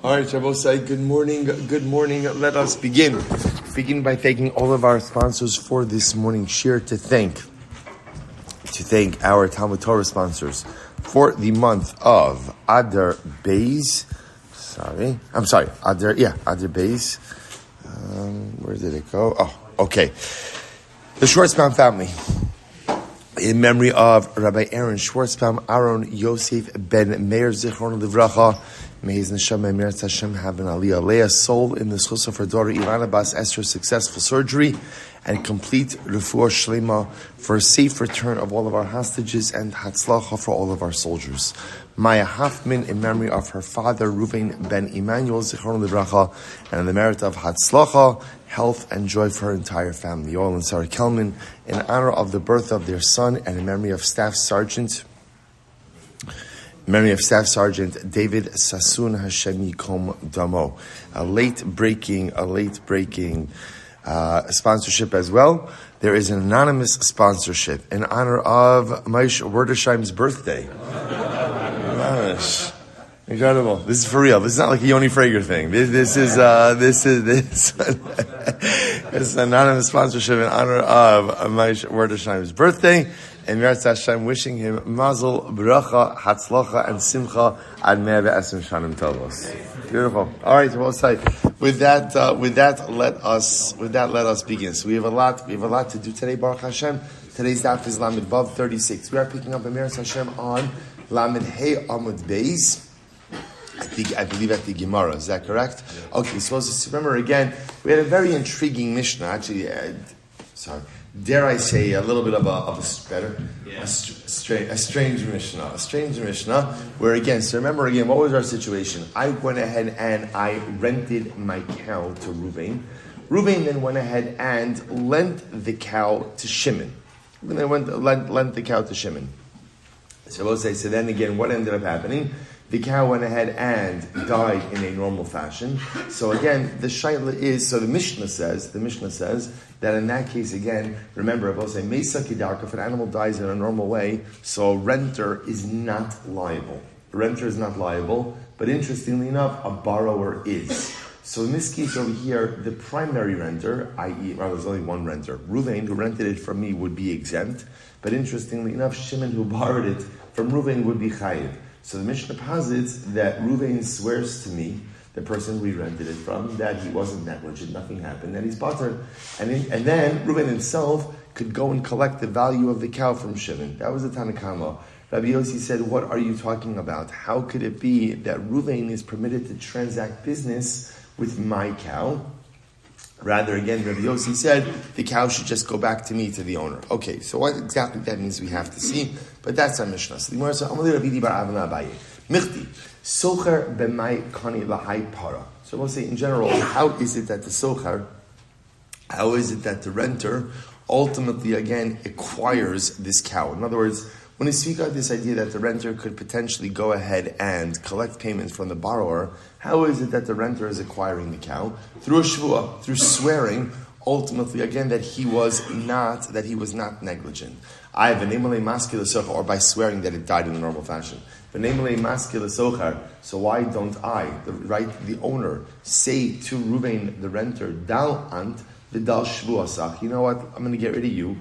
All right, Shabbosai, good morning. Good morning. Let us begin. Begin by thanking all of our sponsors for this morning share. To thank our Talmud Torah sponsors for the month of Adar Beis. Adar Beis. Where did it go? Oh, okay. The Schwarzbaum Family. In memory of Rabbi Aaron Schwarzbaum, Aharon Yosef ben Meir, Zichron Livracha. May his neshama Meir have an aliyah. Leah Sol in the zechus of her daughter Ilana bas Esther, successful surgery and complete refuah sheleima for a safe return of all of our hostages and hatzlacha for all of our soldiers. Maia Hoffman in memory of her father Reuven ben Emanuel, Zichron Livracha, and in the merit of hatzlacha, health and joy for her entire family. Yoel Sara Kelman in honor of the birth of their son and in memory of Staff Sergeant David Sasson Hashem Yikom Damo. A late breaking sponsorship as well. There is an anonymous sponsorship in honor of Maish Werdesheim's birthday. Incredible. This is for real. This is not like a Yoni Frager thing. This is it's an anonymous sponsorship in honor of Maish Werdesheim's birthday. And Metzia Hashem wishing him mazel, bracha, hatzlacha, and simcha ad mea ve'esrim shanim tovos. Beautiful. All right, well, with that, let us begin. So we have a lot to do today. Baruch Hashem. Today's daf is Lamed Vav 36. We are picking up Metzia Hashem on Lamed Hey Amud Beis. I believe at the Gemara. Is that correct? Yeah. Okay. So let's remember again. We had a very intriguing Mishnah. Actually, dare I say, a little bit of a strange Mishnah, where again, so remember again, what was our situation? I went ahead and I rented my cow to Reuven. Reuven then went ahead and lent the cow to Shimon. Lent the cow to Shimon. So we'll say, so then again, what ended up happening? The cow went ahead and died in a normal fashion. So again, the shaila is, so the Mishnah says that in that case, again, remember, I will say, Mesa Kidarka, if an animal dies in a normal way, so a renter is not liable. But interestingly enough, a borrower is. So in this case over here, the primary renter, i.e., there's only one renter, Reuven, who rented it from me, would be exempt. But interestingly enough, Shimon, who borrowed it from Reuven, would be chayiv. So the Mishnah posits that Reuven swears to me, the person we rented it from, that he wasn't negligent, nothing happened, that he's potter. And then Reuven himself could go and collect the value of the cow from Shimon. That was the Tanakama. Rabbi Yossi said, what are you talking about? How could it be that Reuven is permitted to transact business with my cow? Rather, again, Rabbi Yossi said, the cow should just go back to me, to the owner. Okay, so what exactly that means we have to see, but that's our Mishnah. So the Gemara says, Michti, socher b'mai kani lahai para. So we'll say in general, how is it that the renter ultimately, again, acquires this cow? In other words, when we speak of this idea that the renter could potentially go ahead and collect payments from the borrower, how is it that the renter is acquiring the cow? Through a shvuah, through swearing, ultimately, again, that he was not negligent. Or by swearing that it died in a normal fashion. So why don't I, the owner, say to Reuven, the renter, Dal ant v'dal shvuasach, you know what, I'm going to get rid of you,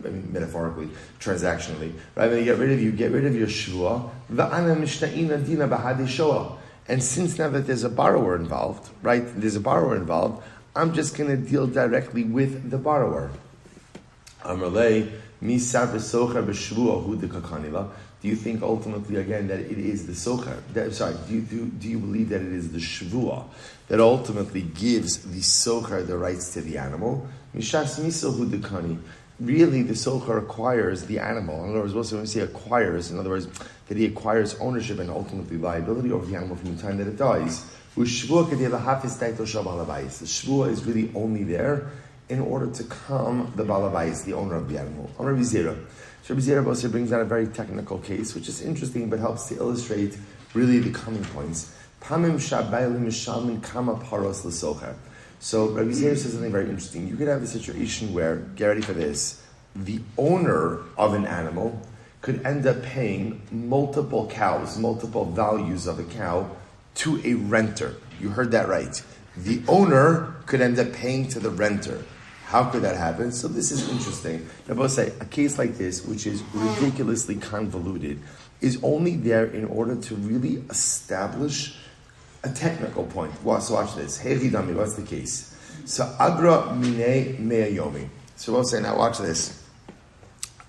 metaphorically, transactionally, right? I'm going to get rid of your shvuah, v'ana mishna'ina dina b'hadi shoah. And since now that there's a borrower involved, I'm just going to deal directly with the borrower. Do you think ultimately again that it is the socher? Do you believe that it is the shvuah that ultimately gives the socher the rights to the animal? Really, the socher acquires the animal. In other words, also when we say acquires, in other words, that he acquires ownership and ultimately liability over the animal from the time that it dies. The shvuah is really only there in order to calm the balabais, the owner of the animal. Rabbi Zera also brings out a very technical case, which is interesting but helps to illustrate really the common points. So Rabbi Zera says something very interesting. You could have a situation where, get ready for this, the owner of an animal could end up paying multiple cows, multiple values of a cow to a renter. You heard that right. The owner could end up paying to the renter. How could that happen? So this is interesting. I will say a case like this, which is ridiculously convoluted, is only there in order to really establish a technical point. Well, so watch this. Hey Ridami, what's the case? So Agra Mine Mea Yomi. So we'll say, now watch this.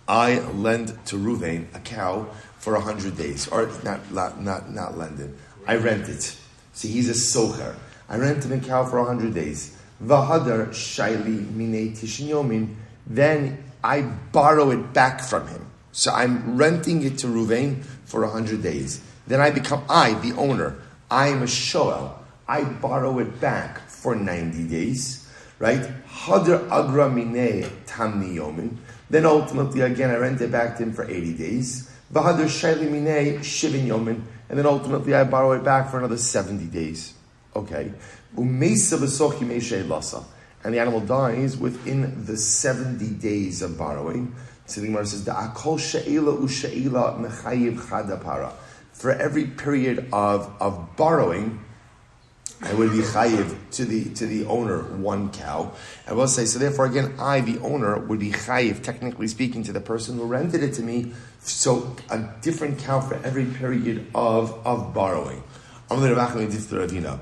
I lend to Reuven a cow for 100 days. Or not lend it. I rent it. See, he's a socher. I rent him a cow for 100 days. Vahadar shaili mine tishin yomin. Then I borrow it back from him. So I'm renting it to Reuven for 100 days. Then I become the owner. I am a shoel. I borrow it back for 90 days. Right? Hadar agra mine tamni yomin. Then ultimately, again, I rent it back to him for 80 days. Vahadar shaili mine shivin yomin. And then ultimately, I borrow it back for another 70 days. Okay. And the animal dies within the 70 days of borrowing. So the Gemara says, for every period of borrowing, I would be chayiv to the owner one cow. I will say, so therefore again, I, the owner, would be chayiv, technically speaking, to the person who rented it to me. So a different cow for every period of borrowing. I don't understand.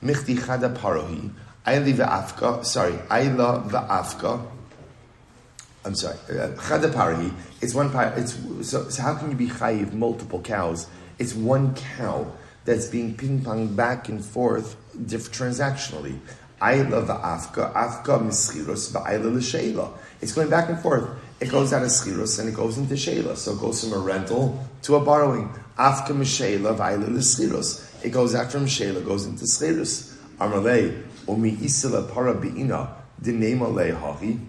Michti chada parohi, ayla va'afka. I'm sorry, chada parohi. It's one par. So how can you be chayiv multiple cows? It's one cow that's being ping pong back and forth transactionally. Ayla va'afka, afka mischiros va'ayla l'sheila. It's going back and forth. It goes out of schiros and it goes into sheila. So it goes from a rental to a borrowing. Afka misheila v'ayla l'schiros. It goes out from sheila, goes into schiros. Amalei omi isila para bi'ina dinema lehahi.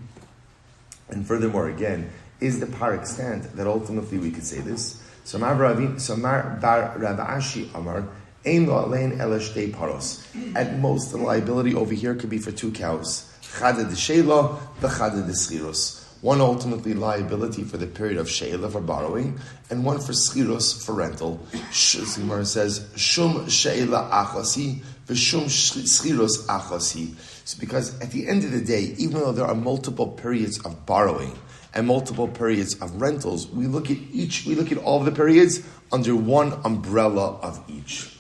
And furthermore, again, is the par extant that ultimately we could say this? So Mar bar Rav Ashi Amar ein lo alein ela shtei paros. At most, the liability over here could be for two cows. Chada de sheila, v'chada de schiros. One ultimately liability for the period of sheila for borrowing, and one for schiros for rental. Zimar says shum sheila achasi v'shum schiros achasi. So because at the end of the day, even though there are multiple periods of borrowing and multiple periods of rentals, we look at all of the periods under one umbrella of each.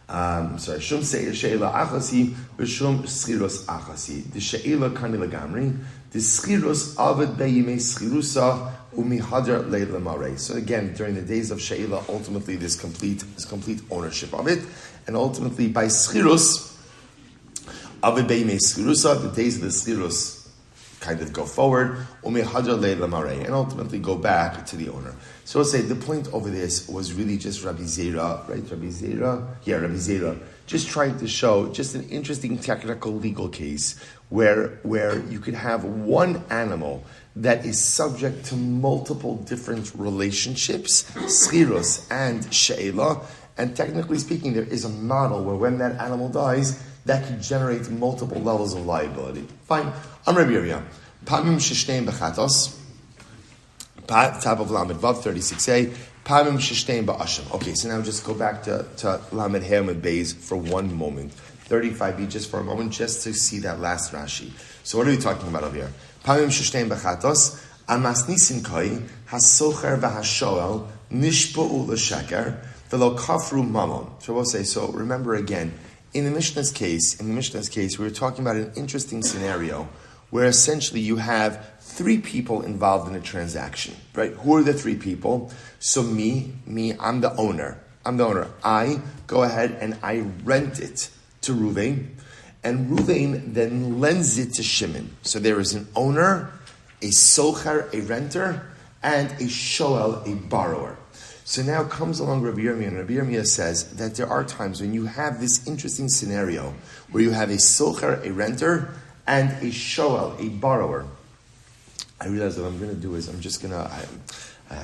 Shum sheila achasi v'shum schiros achasi. The sheila kani lagamri. The schiros avid beyimei schirusa umihadar leila marei. So again, during the days of sheila, ultimately there's complete ownership of it, and ultimately by schiros avid beyimei schirusa, the days of the schiros kind of go forward, umihadar leila marei, and ultimately go back to the owner. So I'll say the point over this was really just Rabbi Zera, right? Rabbi Zera, just trying to show just an interesting technical legal case where you could have one animal that is subject to multiple different relationships, schiros and sheila, and technically speaking, there is a model where when that animal dies, that can generate multiple levels of liability. Fine. I'm Rabbi Yeria. Pamim shishneim b'chatos. Top of Lamed Vav 36a. Pamim shishneim ba'ashim. Okay, so now just go back to Lamed Hamed Beis for one moment. 35b, just for a moment, just to see that last Rashi. So what are we talking about over here? Pamim shishneim b'chatos. Amas nisin koi hasocher v'hashoel nishpa'u l'sheker v'lo kafru mamon. So we'll say, so remember again, in the Mishnah's case, we were talking about an interesting scenario where essentially you have three people involved in a transaction, right? Who are the three people? So me, I'm the owner. I go ahead and I rent it to Reuven, and Reuven then lends it to Shimon. So there is an owner, a socher, a renter, and a shoel, a borrower. So now comes along Rabbi Yirmiyah, and Rabbi Yirmiyah says that there are times when you have this interesting scenario where you have a socher, a renter, and a shoel, a borrower. I realize what I'm going to do is I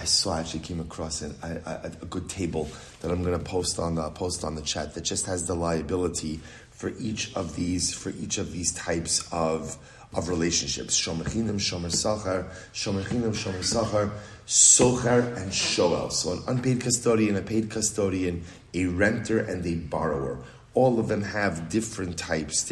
saw I actually came across a good table that I'm going to post on the chat that just has the liability for each of these types of of relationships. Shomer chinam, shomer sachar, shomer chinam, shomer sachar, socher and shoel. So an unpaid custodian, a paid custodian, a renter and a borrower. All of them have different types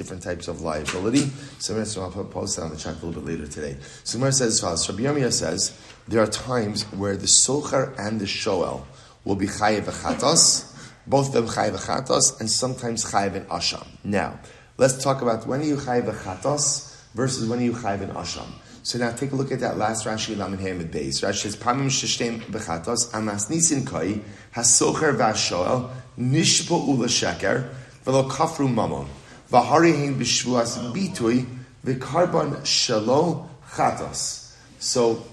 of liability. So I'll post that on the chat a little bit later today. So Meir says as follows. Rabbi Yomi says there are times where the socher and the shoel will be chayiv v'chatos, both of them chayiv v'chatos, and sometimes chayiv in asham. Now, let's talk about when are you chayiv v'chatos versus when are you chayiv in asham. So now take a look at that last Rashi Lamed Hamid Beis. Rashi says, Pamim sheshtem b'chatos, amas nisin koi, hasocher v'ashoel, nishpo ula sheker, v'lo kafru mamon, v'hari hein b'shvuas bitui, v'karban shelo chatos. So,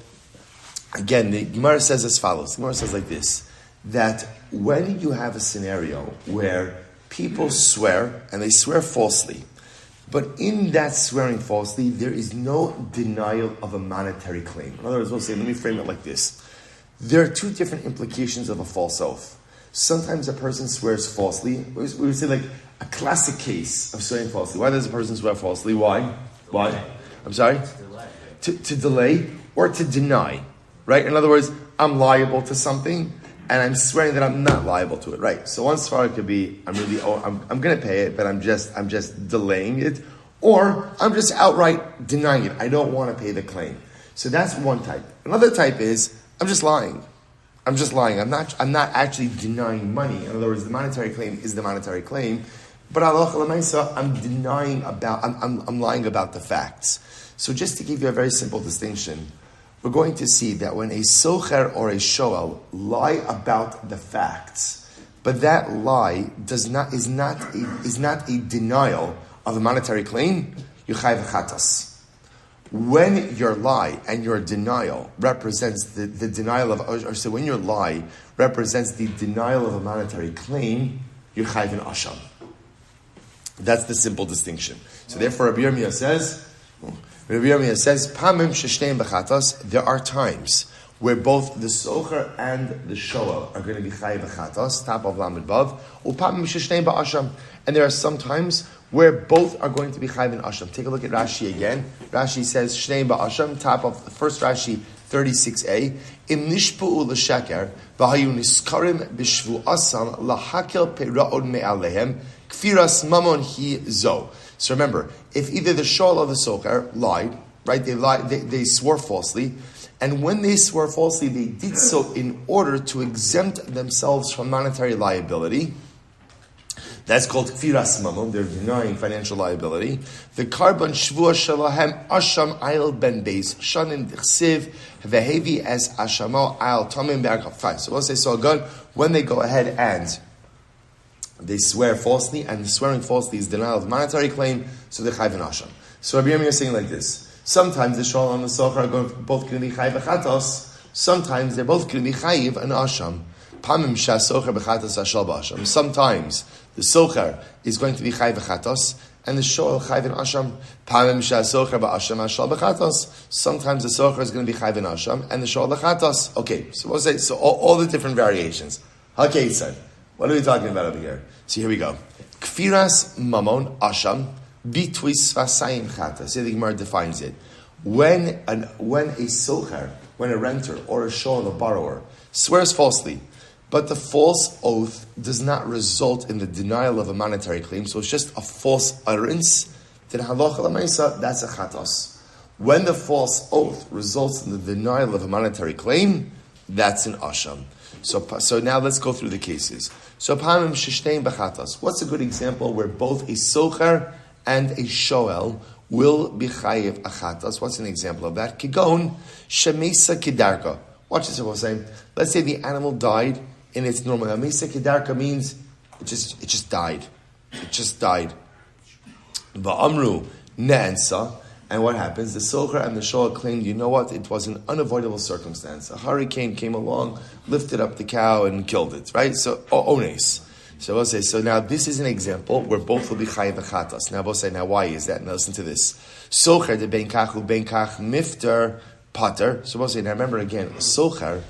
again, the Gemara says as follows. The Gemara says like this, that when you have a scenario where people swear, and they swear falsely, but in that swearing falsely, there is no denial of a monetary claim. In other words, we'll say, let me frame it like this. There are two different implications of a false oath. Sometimes a person swears falsely. We would say like a classic case of swearing falsely. Why does a person swear falsely? Why? I'm sorry? To delay or to deny. Right? In other words, I'm liable to something, and I'm swearing that I'm not liable to it. Right? So one svara could be, I'm going to pay it, but I'm just delaying it, or I'm just outright denying it. I don't want to pay the claim. So that's one type. Another type is, I'm just lying. I'm not actually denying money. In other words, the monetary claim is the monetary claim, but I'm lying about the facts. So just to give you a very simple distinction, we're going to see that when a socher or a shoel lie about the facts, but that lie is not a denial of a monetary claim, you chayv chatas. When your lie and your denial represents the denial of, or so when your lie represents the denial of a monetary claim, you're chayv in asham. That's the simple distinction. So therefore, Rabbi Yomi says, Pamim sheshneim b'chatos, there are times where both the socher and the shoel are going to be chayv b'chatos, top of Lamed Bav, upamim sheshneim b'asham. And there are some times where both are going to be chayv in asham. Take a look at Rashi again. Rashi says, shneim b'asham, top of the first Rashi, 36a, im nishpu'u l'sheker, v'hayu niskarim b'shvu asam, lahakel pe'ra'od me'alehem, kfiras mamon hi zo. So remember, if either the shoel or the socher lied, right, they swore falsely, and when they swore falsely, they did so in order to exempt themselves from monetary liability. That's called kfiras mamon. They're denying financial liability. The karban shvua shalahem asham ayil ben beis shanin dichsiv vehevi as ashamo ayil tamim be'arkav. Fine. So we'll say so again. When they go ahead and they swear falsely, and the swearing falsely is denial of monetary claim, so they're chayv in asham. So Rabbi Yomi is saying like this: sometimes the shoel and the socher are both going to be chayv v'chatos. Sometimes they're both going to be chayv in asham. Pamim shah socher b'chatos ashal b'asham. Sometimes the socher is going to be chayv v'chatos, and the shoel chayv in asham. Pamim shah socher b'asham ashal b'chatos. Sometimes the socher is going to be chayv in asham, and the shoel b'chatos. Okay, so we'll say so all the different variations. Okay, son. What are we talking about over here? So here we go. Kfiras mamon asham bitwis vasayim chata. So the Gemara defines it. When a socher, when a renter or a shoel, a borrower, swears falsely, but the false oath does not result in the denial of a monetary claim, so it's just a false utterance, then halacha l'maisa, that's a chatos. When the false oath results in the denial of a monetary claim, that's an asham. So now let's go through the cases. So pamim sheshneim b'chatas. What's a good example where both a socher and a shoel will be chayiv achatas? What's an example of that? Kigon shemesa kidarka. Watch this. What I'm saying. Let's say the animal died in its normal. Mesa kidarka means it just died. It just died. Va'amru ne'ensa. And what happens? The socher and the shoel claimed, you know what? It was an unavoidable circumstance. A hurricane came along, lifted up the cow, and killed it. Right? So, ones. So we'll say, so now this is an example where both will be chayiv v'chatas. Now we'll say, now why is that? Now listen to this. Socher de ben kach u'ben-kach mifter pater. So we'll say, now remember again, a socher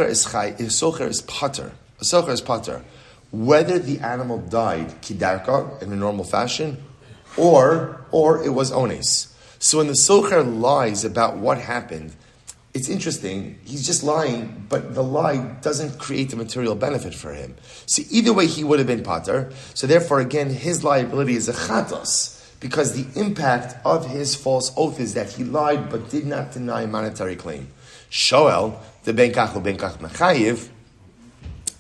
is pater. A socher is pater. Whether the animal died kidarka in a normal fashion, or it was ones. So when the socher lies about what happened, it's interesting, he's just lying, but the lie doesn't create a material benefit for him. So either way, he would have been pater. So therefore, again, his liability is a chatos, because the impact of his false oath is that he lied but did not deny a monetary claim. Shoel, the ben kach mechayiv,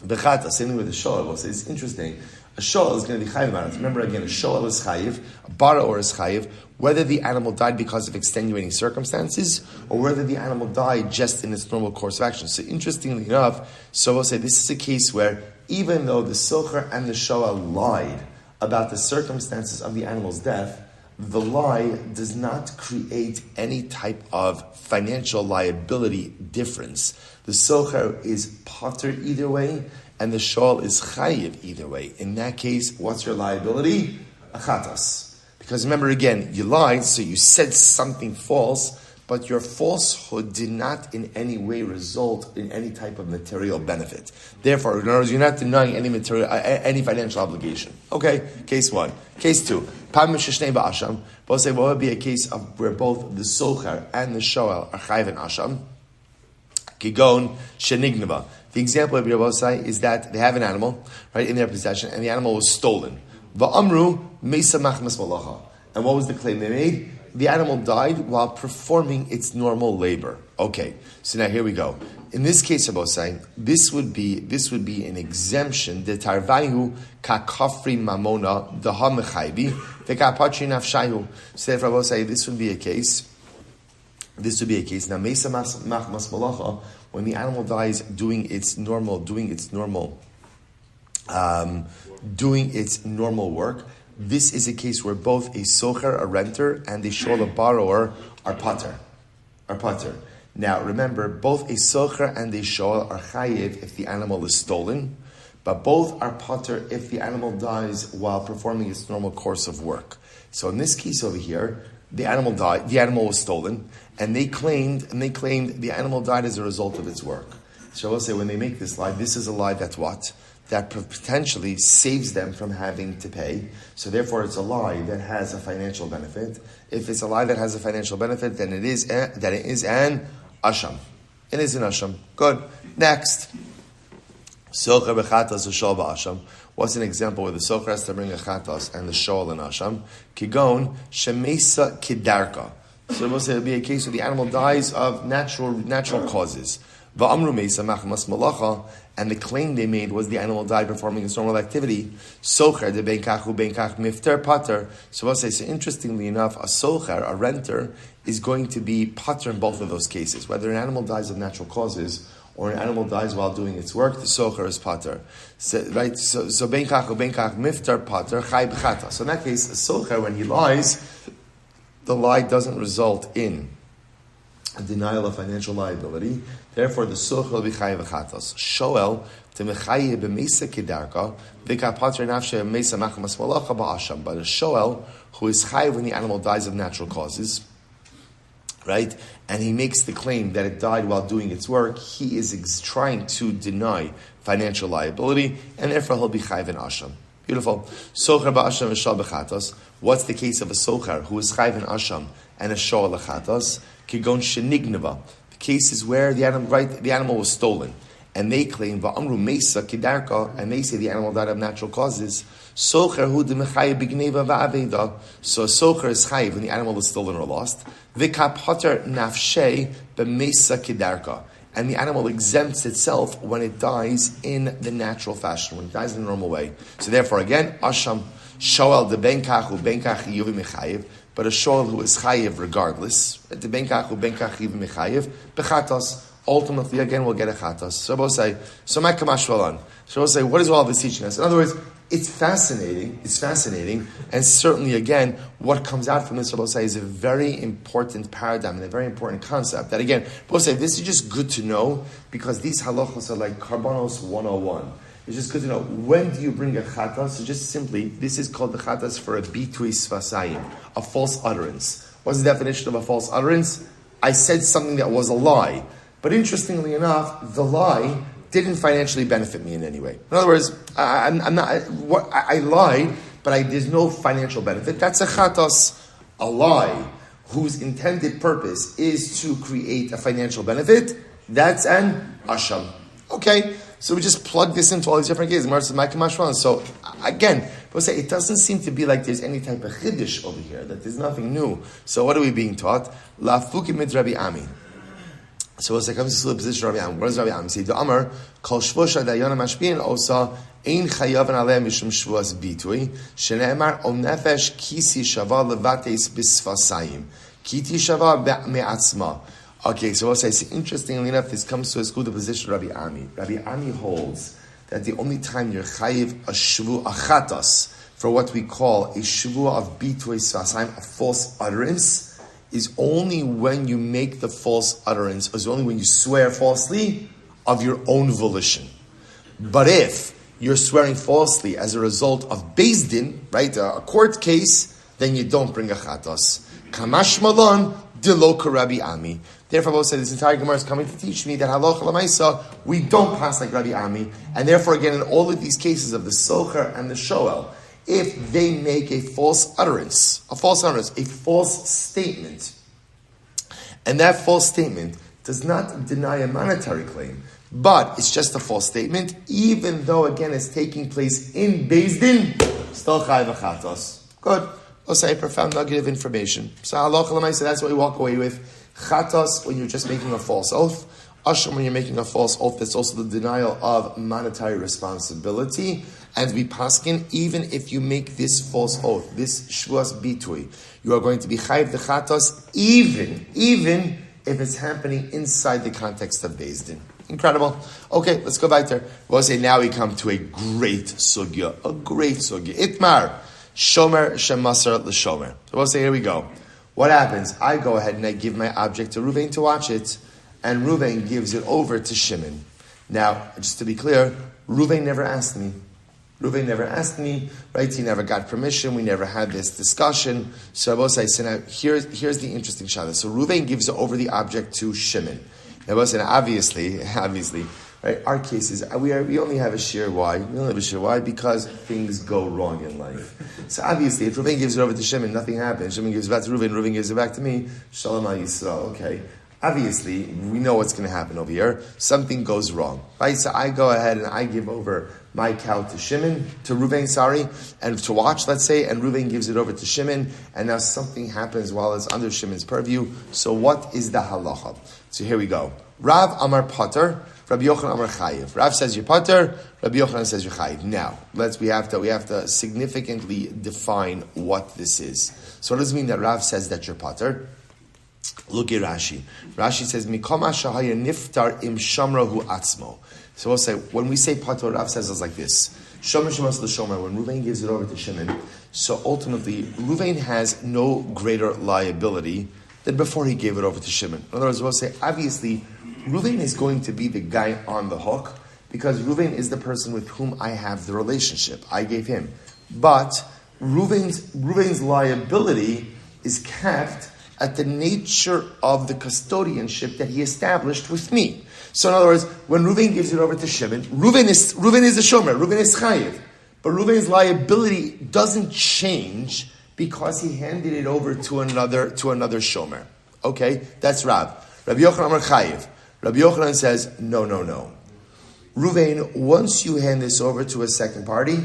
b'chatos, same thing with the shoel. We'll say it's interesting. A shoel is going to be chayiv about it. Remember again, a shoel is chayiv, a bara or is chayiv, whether the animal died because of extenuating circumstances or whether the animal died just in its normal course of action. So interestingly enough, so we'll say this is a case where even though the socher and the shoel lied about the circumstances of the animal's death, the lie does not create any type of financial liability difference. The socher is pater either way, and the shoel is chayiv either way. In that case, what's your liability? A chatas. Because remember again, you lied, so you said something false, but your falsehood did not in any way result in any type of material benefit. Therefore, in other words, you're not denying any material, any financial obligation. Okay, case one. Case two. Both say what would be a case of where both the socher and the shoel are chayiv and asham. Kigon shenignava. The example of Rabbi say is that they have an animal, right, in their possession, and the animal was stolen. Va'amru meisa machmas malacha. And what was the claim they made? The animal died while performing its normal labor. Okay, so now here we go. In this case, Rabbi saying this would be an exemption. The tarvayu kakafri mamona the hamechaybi the kapatri nafshayu. So therefore, Rabbi say this would be a case. This would be a case. Now, meisa machmas malacha, when the animal dies doing its normal work. This is a case where both a socher, a renter, and a shoel, a borrower, are pater. Now, remember, both a socher and a shoel are chayiv if the animal is stolen, but both are pater if the animal dies while performing its normal course of work. So in this case over here, the animal died, the animal was stolen, and they claimed the animal died as a result of its work. So I will say when they make this lie, this is a lie that's what? That potentially saves them from having to pay. So therefore it's a lie that has a financial benefit. If it's a lie that has a financial benefit, then it is an asham. It is an asham. Good. Next. Socher b'chatas v'shol b'asham. What's an example where the socher has to bring a chatas and the shol an asham? Kigon shemesa kidarka. So it will be a case where the animal dies of natural causes. Va'amru meisa machmas malacha, and the claim they made was the animal died performing its normal activity. Socher de ben kach mifter pater. So we'll say, so interestingly enough, a socher, a renter, is going to be pater in both of those cases. Whether an animal dies of natural causes or an animal dies while doing its work, the socher is pater. So, right? So ben kach mifter pater chay b'chata. So in that case, a socher, when he lies, the lie doesn't result in a denial of financial liability. Therefore, the socher will be chayiv v'chatos. Shoel to mechayiv b'meisa kidarka v'kapater nafshe meisa machmas malacha ba'asham. But a shoel who is chayiv when the animal dies of natural causes, right, and he makes the claim that it died while doing its work, he is trying to deny financial liability, and therefore he'll be chayiv in asham. Beautiful. Socher ba'asham v'shal b'chatos. What's the case of a socher who is chayiv in asham and a shoel l'chatos? Kigon shenignava. The case is where the animal was stolen, and they claim va'amru meisa kidarka, and they say the animal died of natural causes. Socher hu demechayiv b'gneva va'aveda. So a socher is chayiv when the animal is stolen or lost. V'kapater nafshei b'meisa kidarka, and the animal exempts itself when it dies in the natural fashion, when it dies in the normal way. So therefore, again, asham shoel de ben kachu yuvi mechayiv. But a shoel who is chayiv regardless, the ben kachu yivi mechayiv bechatos. Ultimately, again, we'll get a chatos. So we'll say, so my kamash valan. So we'll say, what is all this teaching us? In other words, it's fascinating, and certainly, again, what comes out from this, we'll say, is a very important paradigm and a very important concept. That again, we'll say, this is just good to know because these halachos are like karbanos 101. It's just good to know, when do you bring a chatas? So just simply, this is called the chatas for a bitui svasayim, a false utterance. What's the definition of a false utterance? I said something that was a lie. But interestingly enough, the lie didn't financially benefit me in any way. In other words, I lied, but there's no financial benefit. That's a chatas, a lie, whose intended purpose is to create a financial benefit, that's an asham. Okay, so we just plug this into all these different cases. So again, we'll say it doesn't seem to be like there's any type of chiddush over here, that there's nothing new. So what are we being taught? La fukim mit Rabbi Ami. So we'll say, comes to the position of Rabbi Ami. What does Rabbi Ami say? The Amar, kol shvosha dayana mashpin osa ein chayavan aleh mishum shvuas bitui shene'emar o nefesh kisi shava levates bisfasayim kiti shava me'atzma. Okay, so we'll say, so interestingly enough, this comes to a school, the position of Rabbi Ami. Rabbi Ami holds that the only time you're chayiv a shvu achatas for what we call a shvu of bitui sfasayim, a false utterance, is only when you make the false utterance, is only when you swear falsely of your own volition. But if you're swearing falsely as a result of Beis Din, right, a court case, then you don't bring a chatos. Kamash malon dilo Rabbi Ami. Therefore, I will say this entire Gemara is coming to teach me that halacha l'maisa, we don't pass like Rabbi Ami, and therefore, again, in all of these cases of the socher and the shoel, if they make a false utterance, a false statement, and that false statement does not deny a monetary claim, but it's just a false statement, even though, again, it's taking place in Beis Din, still chayav achatos. Good. We'll say a profound nugget of information. So halacha l'maisa, that's what we walk away with. Chatos, when you're just making a false oath. Asham, when you're making a false oath, that's also the denial of monetary responsibility. And we paskin, even if you make this false oath, this shvuas bitui, you are going to be chayiv the chatos, even if it's happening inside the context of Beis Din. Incredible. Okay, let's go back there. We'll say now we come to a great sugya. Itmar, shomer shemasar l'shomer. So we'll say, here we go. What happens? I go ahead and I give my object to Reuven to watch it, and Reuven gives it over to Shimon. Now, just to be clear, Reuven never asked me. Right? He never got permission. We never had this discussion. So I will say, so now here's the interesting shada. So Reuven gives over the object to Shimon. Now I will say, obviously, right? Our case is we only have a share. Why? We only have a share. Why? Because things go wrong in life. So obviously, if Reuven gives it over to Shimon, nothing happens. Shimon gives it back to Reuven. Reuven gives it back to me. Shalom al Yisrael. Okay. Obviously, we know what's going to happen over here. Something goes wrong, right? So I go ahead and I give over my cow to Reuven, and to watch, let's say, and Reuven gives it over to Shimon, and now something happens while it's under Shimon's purview. So what is the halacha? So here we go. Rav Amar Pater, Rabbi Yochanan Amar Chayiv. Rav says you're Pater, Rabbi Yochanan says you're Chayiv. Now, we have to significantly define what this is. So what does it mean that Rav says that you're Pater? Look at Rashi. Rashi says, Mikoma shahaya niftar im shamrahu atzmo. So we'll say, when we say Pater, Rav says it's like this. Shomer shemas l'shomer, when Reuven gives it over to Shimon, so ultimately, Reuven has no greater liability than before he gave it over to Shimon. In other words, we'll say, obviously, Reuven is going to be the guy on the hook, because Reuven is the person with whom I have the relationship. I gave him. But Reuven's liability is capped at the nature of the custodianship that he established with me. So in other words, when Reuven gives it over to Shimon, Reuven is the shomer, Reuven is chayiv. But Reuven's liability doesn't change because he handed it over to another shomer. Okay? That's Rav. Rabbi Yochanan Amar Chayiv. Rabbi Yochanan says, no. Reuven, once you hand this over to a second party,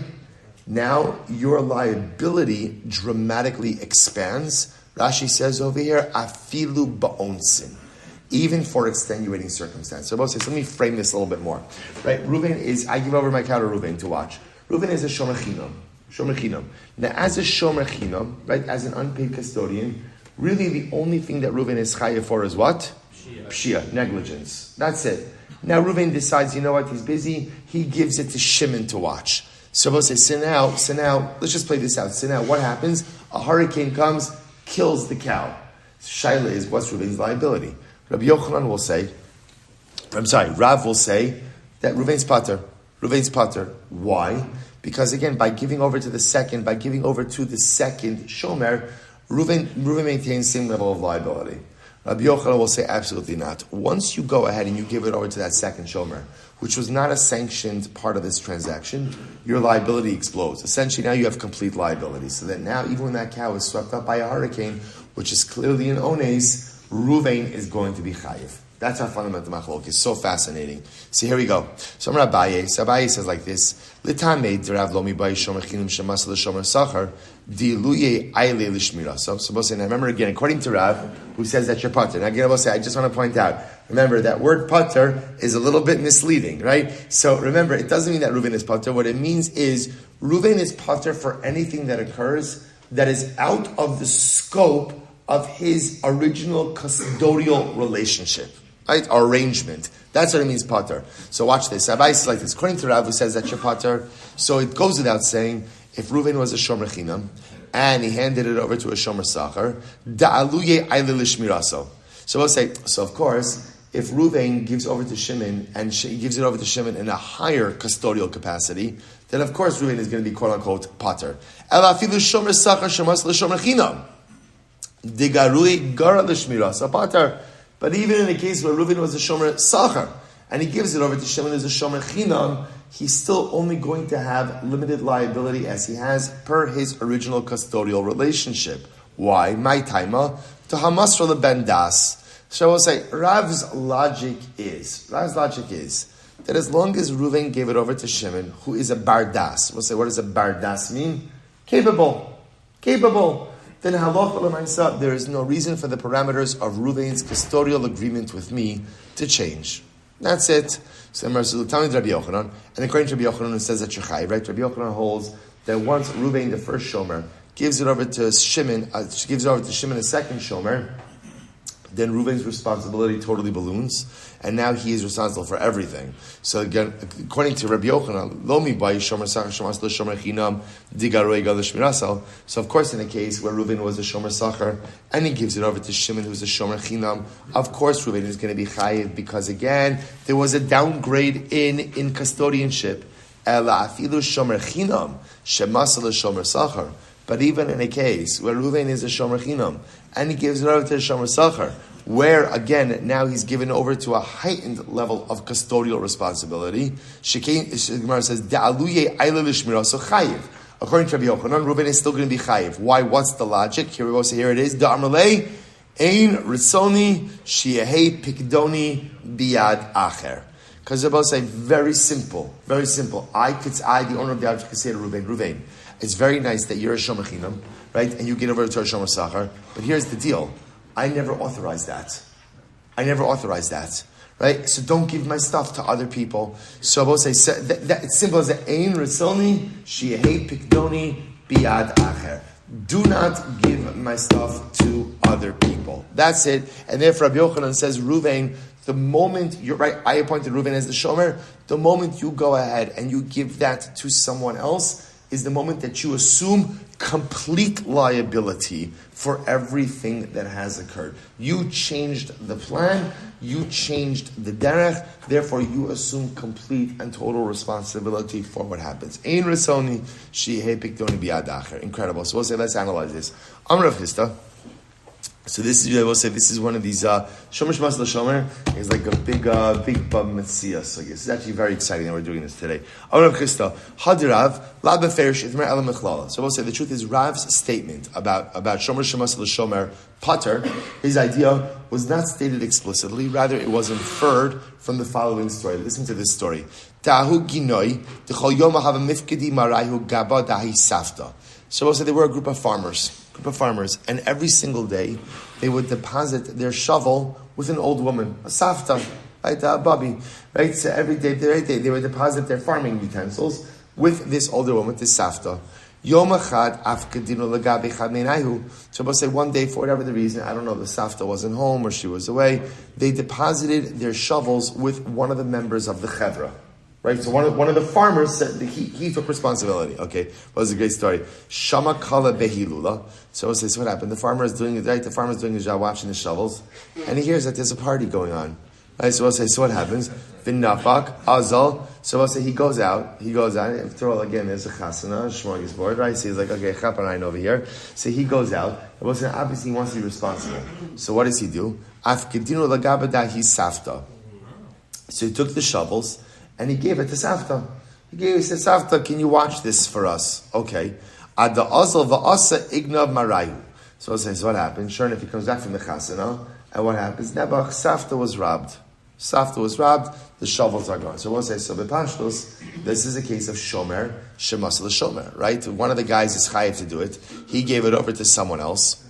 now your liability dramatically expands. Rashi says over here, afilu ba'onsin, even for extenuating circumstance. So let me frame this a little bit more. Right? Reuven is, I give over my cow to Reuven to watch. Reuven is a shomer chinam. Now, as a shomer chinam, right, as an unpaid custodian, really the only thing that Reuven is chayav for is what? Pshia, negligence. That's it. Now Reuven decides, you know what, he's busy, he gives it to Shimon to watch. So we'll say, so now, let's just play this out. So now, what happens? A hurricane comes, kills the cow. Shaila is, what's Reuven's liability? Rabbi Yochanan will say, Rav will say that Reuven's pater. Why? Because again, by giving over to the second shomer, Reuven maintains same level of liability. Rabbi Yochanan will say absolutely not. Once you go ahead and you give it over to that second shomer, which was not a sanctioned part of this transaction, your liability explodes. Essentially, now you have complete liability. So that now, even when that cow is swept up by a hurricane, which is clearly an ones, Reuven is going to be chayiv. That's our fundamental machlok. It's so fascinating. See, here we go. So Rabbi says like this: L'tamei derav lomi bay shomer chinim shemas l'shomer sachar diluye ayle lishmira. So supposed to, now remember again, according to Rav, who says that you're pater. Now again, I just want to point out. Remember that word pater is a little bit misleading, right? So remember, it doesn't mean that Reuven is pater. What it means is Reuven is pater for anything that occurs that is out of the scope of his original custodial relationship. Right? Arrangement. That's what it means, pater. So watch this. Rabbi is like this. According to Rav, who says that you're pater, so it goes without saying, if Reuven was a shomer chinam, and he handed it over to a shomer sachar, da'aluye ayle lishmiraso. So we'll say, so of course, if Reuven gives over to Shimon, and he gives it over to Shimon in a higher custodial capacity, then of course Reuven is going to be quote-unquote pater. Ela afilu shomer sachar shemas l'shomer chinam. Digarui gara lishmiraso pater. But even in the case where Reuven was a shomer sachar, and he gives it over to Shimon as a shomer chinam, he's still only going to have limited liability as he has per his original custodial relationship. Why? My taima to hamasra leben das. So I will say, Rav's logic is that as long as Reuven gave it over to Shimon, who is a bardas, we'll say, what does a bardas mean? Capable. Then halacha l'maisa, there is no reason for the parameters of Reuven's custodial agreement with me to change. That's it. So Talmud Rabbi Yochanan, and according to Rabbi Yochanan, it says that you're chayiv, right? Rabbi Yochanan holds that once Reuven, the first shomer, gives it over to Shimon, a second shomer, then Reuven's responsibility totally balloons, and now he is responsible for everything. So again, according to Rabbi Yochanan, Lomi by shomer sachar shemas l'shomer chinam digaroi gal l'shmirasal. So of course, in a case where Reuven was a shomer sachar and he gives it over to Shimon, who's a shomer chinam, of course Reuven is going to be chayiv because again there was a downgrade in custodianship. Ela afilu shomer chinam shemas l'shomer sachar. But even in a case where Reuven is a shomer chinam and he gives it over to a shomer sachar, where again now he's given over to a heightened level of custodial responsibility, Gemara says da'aluye ayle lishmira, so chayiv. According to Rabbi Yochanan, Reuven is still going to be chayiv. Why? What's the logic? Here we go. So here it is. Da'amalei ein risoni shiehei pikdoni biad acher. Because they're both say very simple. I, the owner of the object, could say to Reuven, it's very nice that you're a shomer chinam, right? And you get over to a shomer sachar. But here's the deal. I never authorized that. Right? So don't give my stuff to other people. So both say, that it's simple as that. Ein ritzoni shiehei pikdoni biad acher. Do not give my stuff to other people. That's it. And therefore Rabbi Yochanan says, Reuven, the moment you're right, I appointed Reuven as the shomer. The moment you go ahead and you give that to someone else is the moment that you assume complete liability for everything that has occurred. You changed the plan, you changed the derech, therefore you assume complete and total responsibility for what happens. Ein risoni shehei pikdoni biad acher. Incredible. So we'll say, let's analyze this. Amar Rav Chisda. So this is, we'll say, this is one of these shomer shmas l'shomer is like a big Metzia. So yes, it's actually very exciting that we're doing this today. Rav Chisda hadirav la beferish itmer ela mechlala. So we'll say the truth is Rav's statement about shomer shmas l'shomer pater. His idea was not stated explicitly; rather, it was inferred from the following story. Listen to this story. Tahu ginoi dechol yom hava mifkedi marayu gaba dahi safta. So we'll say they were a group of farmers, and every single day they would deposit their shovel with an old woman, a safta, right, a babi, right? So every day they would deposit their farming utensils with this older woman, this safta. Yom echad afkedinu legabi chad meinayu. So we'll say one day, for whatever the reason, I don't know, the safta wasn't home or she was away, they deposited their shovels with one of the members of the chevra. Right, so one of the farmers said that he took responsibility. Okay, well, it was a great story. Shama kala behilula. So what happened? The farmer is doing his job, watching the shovels, and he hears that there's a party going on. Right, so what happens? V'nafak azal. So he goes out. After all, again, there's a chasana, smorgasbord, right? So he's like, okay, chaparan over here. So he goes out. Obviously, he wants to be responsible. So what does he do? Afkedinu lagabada he safta. So he took the shovels. And he gave it to Safta. He said, Safta, can you watch this for us? Okay. Ada azal va'asa ignav marayu. So we'll say, so what happened? Sure enough, he comes back from the chasana, and what happens? Nebuch, Safta was robbed. Safta was robbed, the shovels are gone. So we'll say, so Bepashtos, this is a case of Shomer, Shemasal Shomer, right? One of the guys is chayiv to do it. He gave it over to someone else.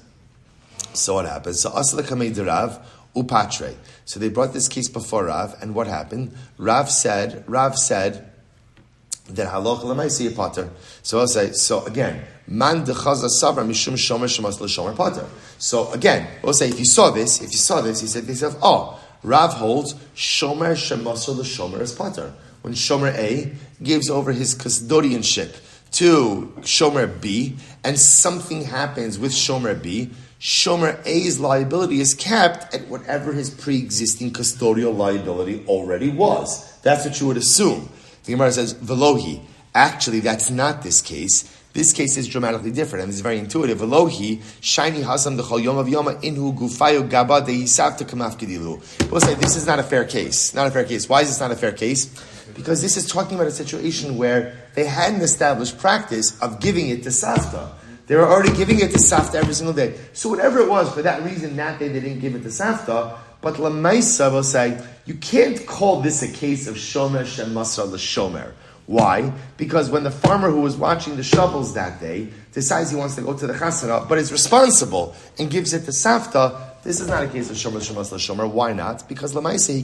So what happens? So Asla Kamei de Rav, Upatre. So they brought this case before Rav, and what happened? Rav said that halacha l'maisi pater. So I'll say, so again, man dechaza sabra mishum shomer shemas l'shomer pater. So again, we'll say, if you saw this, he said to himself, oh, Rav holds shomer shemas l'shomer is pater. When shomer A gives over his custodianship to shomer B, and something happens with shomer B, shomer A's liability is capped at whatever his pre-existing custodial liability already was. That's what you would assume. The Gemara says, Velohi. Actually, that's not this case. This case is dramatically different, and it's very intuitive. Velohi, shiny hasam dechol yom of yoma inhu gufayu gaba dehisav tekamaf kedilu. We'll say this is not a fair case. Not a fair case. Why is this not a fair case? Because this is talking about a situation where they had an established practice of giving it to Safta. They were already giving it to Safta every single day. So whatever it was, for that reason, that day they didn't give it to Safta. But Lamaisa will say, you can't call this a case of Shomer Shem Masra L'Shomer. Why? Because when the farmer who was watching the shovels that day decides he wants to go to the chasana, but is responsible and gives it to Safta, this is not a case of Shomer Shem Masra L'Shomer. Why not? Because Lamaisa,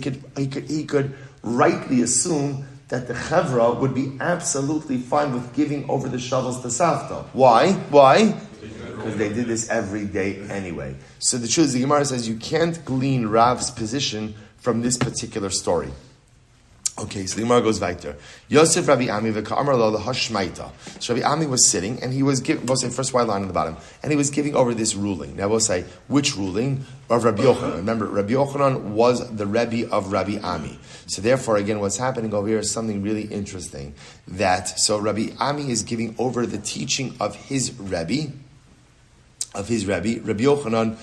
he could rightly assume that the Chevra would be absolutely fine with giving over the shovels to Safta. Why? Because they did this every day anyway. So the truth is, the Gemara says you can't glean Rav's position from this particular story. Okay, so the Gemara goes weiter. Yosef Rabbi Ami v'ka'amar lo l'hashmaita. So Rabbi Ami was sitting, and he was giving, we'll say first white line on the bottom, and he was giving over this ruling. Now we'll say, which ruling? Of Rabbi Yochanan. Remember, Rabbi Yochanan was the Rebbe of Rabbi Ami. So therefore, again, what's happening over here is something really interesting. So Rabbi Ami is giving over the teaching of his Rebbe, Rabbi Yochanan,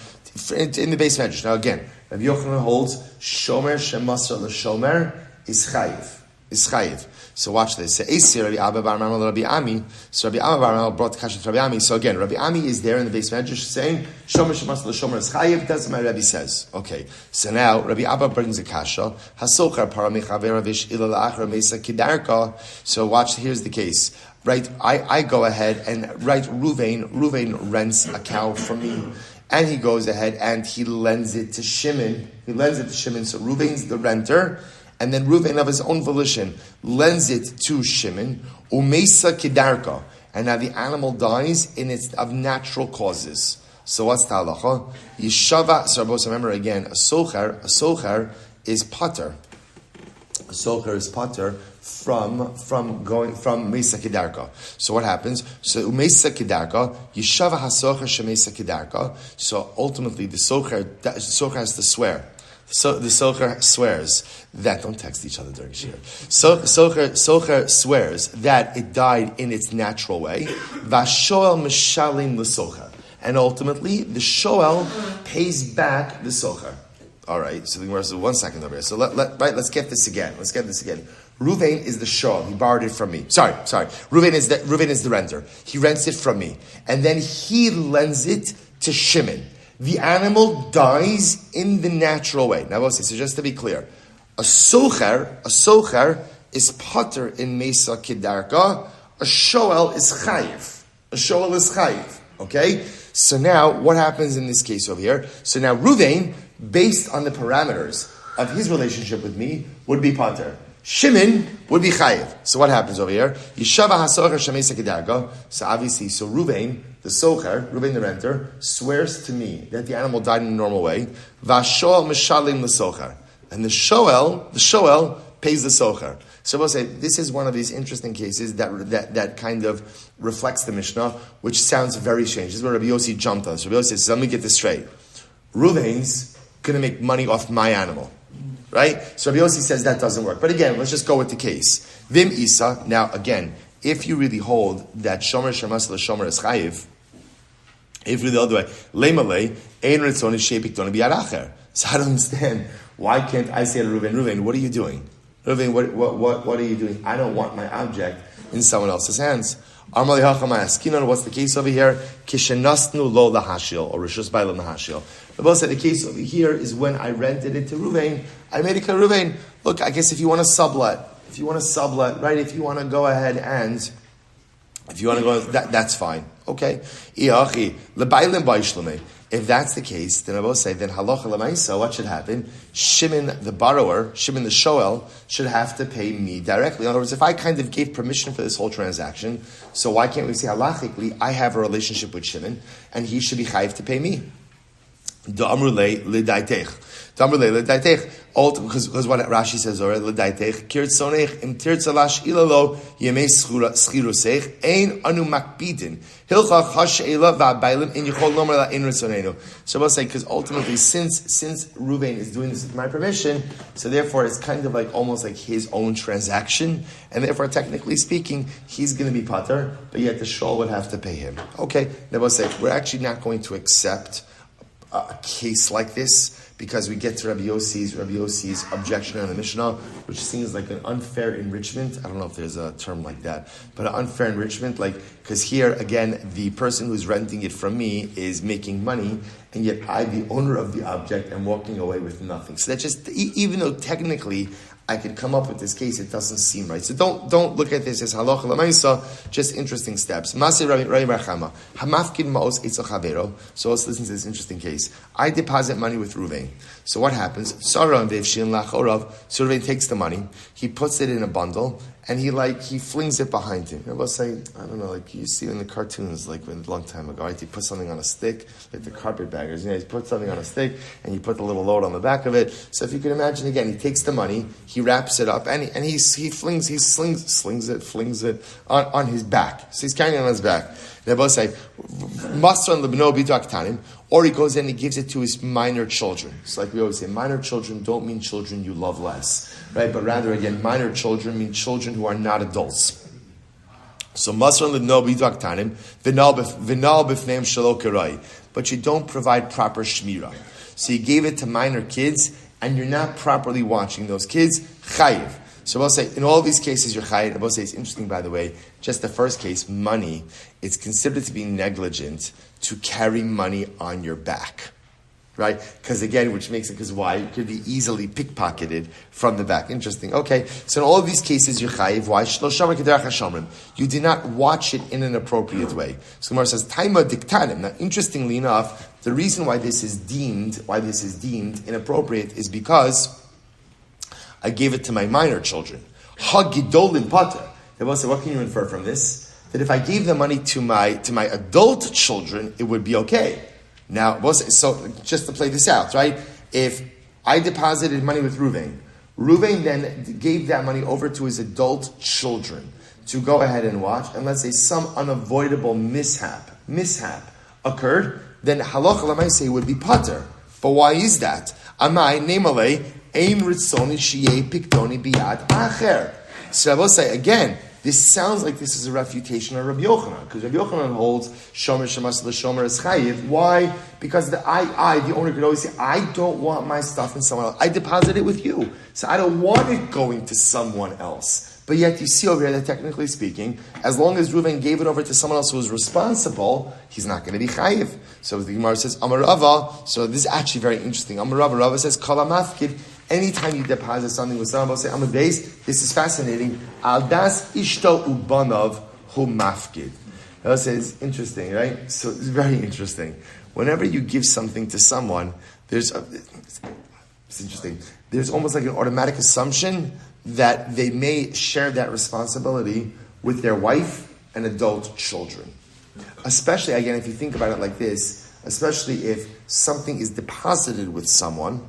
in the base medrash. Now again, Rabbi Yochanan holds Shomer Shemasra L'Shomer is chayiv. So watch this. So Rabbi Abba bar Mamal Rabbi Ami. So Rabbi Abba bar Mamal brought Kasha to Rabbi Ami. So again, Rabbi Ami is there in the base medrash saying Shomer Shemasra L'Shomer is chayiv. That's what my Rabbi says. Okay. So now Rabbi Abba brings a Kasha. Hasochar paramechaver avish ilala achra mesa kidarka. So watch. Here's the case. Right, I go ahead and Reuven rents a cow from me, and he goes ahead and he lends it to Shimon. So Reuven's the renter, and then Reuven of his own volition lends it to Shimon. Umesa kidarka, and now the animal dies of natural causes. So what's the halacha? Yeshava. So remember again, a socher is pater. A socher is pater from Mesa Kedarka. So what happens? So Mesa Kedarka, Yeshava HaSocher Shemesa Kedarka. So ultimately the socher has to swear. So the socher swears that, don't text each other during shir. So socher swears that it died in its natural way. Vashoel Mishalim l'socher. And ultimately the shoel pays back the socher. All right, so the Gemara says 1 second over here. So let's get this again. Reuven is the shoel. He borrowed it from me. Sorry. Reuven is the renter. He rents it from me, and then he lends it to Shimon. The animal dies in the natural way. Now, we'll see. So just to be clear, a socher is pater in Mesa Kedarka. A shoel is chayiv. Okay. So now, what happens in this case over here? So now Reuven, based on the parameters of his relationship with me, would be pater. Shimon would be chayiv. So what happens over here? Yeshava hasocher shemesa kedarga. So obviously, Reuven, the socher, Reuven the renter, swears to me that the animal died in a normal way. Vashoel mishalim l'socher, and the shoel pays the socher. So we'll say this is one of these interesting cases that kind of reflects the Mishnah, which sounds very strange. This is where Rabbi Yossi jumped on. So Rabbi Yossi says, let me get this straight. Reuven's going to make money off my animal. Right? So Rabbi Yossi says that doesn't work. But again, let's just go with the case. Vim Isa. Now again, if you really hold that Shomer Shemas L'Shomer is chayiv, if really the other way, Leimalei, Ein Ritzon is Shepik Dona B'Yaracher. So I don't understand. Why can't I say to Reuven, what are you doing? Reuven, what are you doing? I don't want my object in someone else's hands. Amalei Hachama Askinon, what's the case over here? Kishenasnu lo lahashil, or Rishus Bailam lahashil. Rabbi said the case over here is when I rented it to Reuven. I made it to Reuven. Look, I guess if you want to sublet, right? If you want to go ahead and, that's fine. Okay. If that's the case, then I will say, then halacha l'maisa, what should happen? Shimon, the borrower, Shimon the shoel, should have to pay me directly. In other words, if I kind of gave permission for this whole transaction, so why can't we say halachically, I have a relationship with Shimon, and he should be chayiv to pay me? Because what Rashi says already, l'daitech kirtzonech im tirtzalash ilalo yemei schirusech ein anu makbidin hilcha chasheila va'bailim in yichol lomer la ein ritzonenu. So I'll say, because ultimately, since Reuven is doing this with my permission, so therefore it's kind of like almost like his own transaction, and therefore technically speaking, he's going to be pater, but yet the shul would have to pay him. Okay, now I'll say we're actually not going to accept a case like this, because we get to Rabbi Yossi's objection on the Mishnah, which seems like an unfair enrichment. I don't know if there's a term like that, but an unfair enrichment, because here, again, the person who's renting it from me is making money, and yet I, the owner of the object, am walking away with nothing. So that just, even though technically I could come up with this case, it doesn't seem right. So don't look at this as halacha l'maisa, just interesting steps. Maseh Rabbi Rachama, hamafkin ma'os etzel chavero. So let's listen to this interesting case. I deposit money with Reuven. So what happens? Sarah and Vevshin lachorav. So Reuven takes the money, he puts it in a bundle, and he flings it behind him. Everybody's saying, I don't know, like you see in the cartoons, like a long time ago, right? He put something on a stick, like the carpetbaggers. He put something on a stick, and he put the little load on the back of it. So if you can imagine, again, he takes the money, he wraps it up, and he flings it on his back. So he's carrying it on his back. They both say, or he goes in and he gives it to his minor children. It's like we always say, minor children don't mean children you love less, right? But rather, again, minor children mean children who are not adults. So but you don't provide proper shmira. So you gave it to minor kids, and you're not properly watching those kids, chayiv. So we'll say, in all these cases, you're chayiv. I will say, it's interesting, by the way, just the first case, money, it's considered to be negligent to carry money on your back. Right? Because again, which makes it, because why? It could be easily pickpocketed from the back. Interesting. Okay, so in all of these cases, you're chayiv. Why? You did not watch it in an appropriate way. So Gemara says, Taima diktanim. Now, interestingly enough, the reason why this is deemed inappropriate is because I gave it to my minor children. Hagidolim pater. They will say, what can you infer from this? That if I gave the money to my adult children, it would be okay. Now, so just to play this out, right? If I deposited money with Reuven then gave that money over to his adult children to go ahead and watch, and let's say some unavoidable mishap occurred, then halacha l'maaseh would be pater. But why is that? Amai nemalei ein ritzoni shiyeh piktoni biyad acher. So I will say again, this sounds like this is a refutation of Rabbi Yochanan, because Rabbi Yochanan holds shomer shemas l'shomer is chayiv. Why? Because the owner could always say, I don't want my stuff in someone else. I deposit it with you, so I don't want it going to someone else. But yet you see over here that technically speaking, as long as Reuven gave it over to someone else who was responsible, he's not going to be chayiv. So the Gemara says, Amar Rava, so this is actually very interesting. Amar Rava says, Kala mafkid, anytime you deposit something with someone, say, Amar Beis, this is fascinating. Al das ishto ubanav hu mafkid. That says, interesting, right? So it's very interesting. Whenever you give something to someone, it's interesting. There's almost like an automatic assumption that they may share that responsibility with their wife and adult children. Especially, again, if you think about it like this, especially if something is deposited with someone,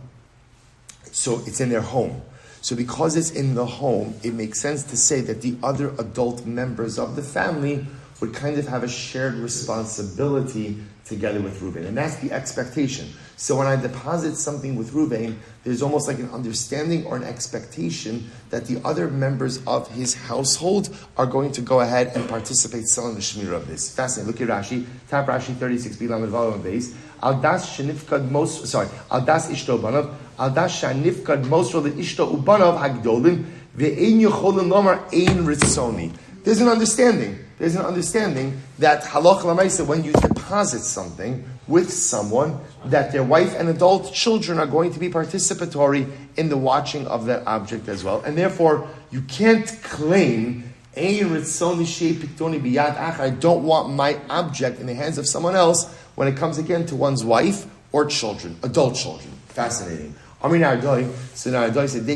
so it's in their home. So because it's in the home, it makes sense to say that the other adult members of the family would kind of have a shared responsibility together with Reuven. And that's the expectation. So when I deposit something with Reuven, there's almost like an understanding or an expectation that the other members of his household are going to go ahead and participate some in the shmira of this. Fascinating. Look at Rashi. Top Rashi 36b lamed vav and base. Al das shenifkad most. Al das ishto banav. Al das shenifkad most the ishto ubanav hagdolim ve'ein yocholim lomar ein ritzoni. There's an understanding. there's an understanding that halacha l'maisa, when you deposit something with someone, that their wife and adult children are going to be participatory in the watching of that object as well. And therefore, you can't claim, I don't want my object in the hands of someone else when it comes again to one's wife or children, adult children. Fascinating. So now Adai said,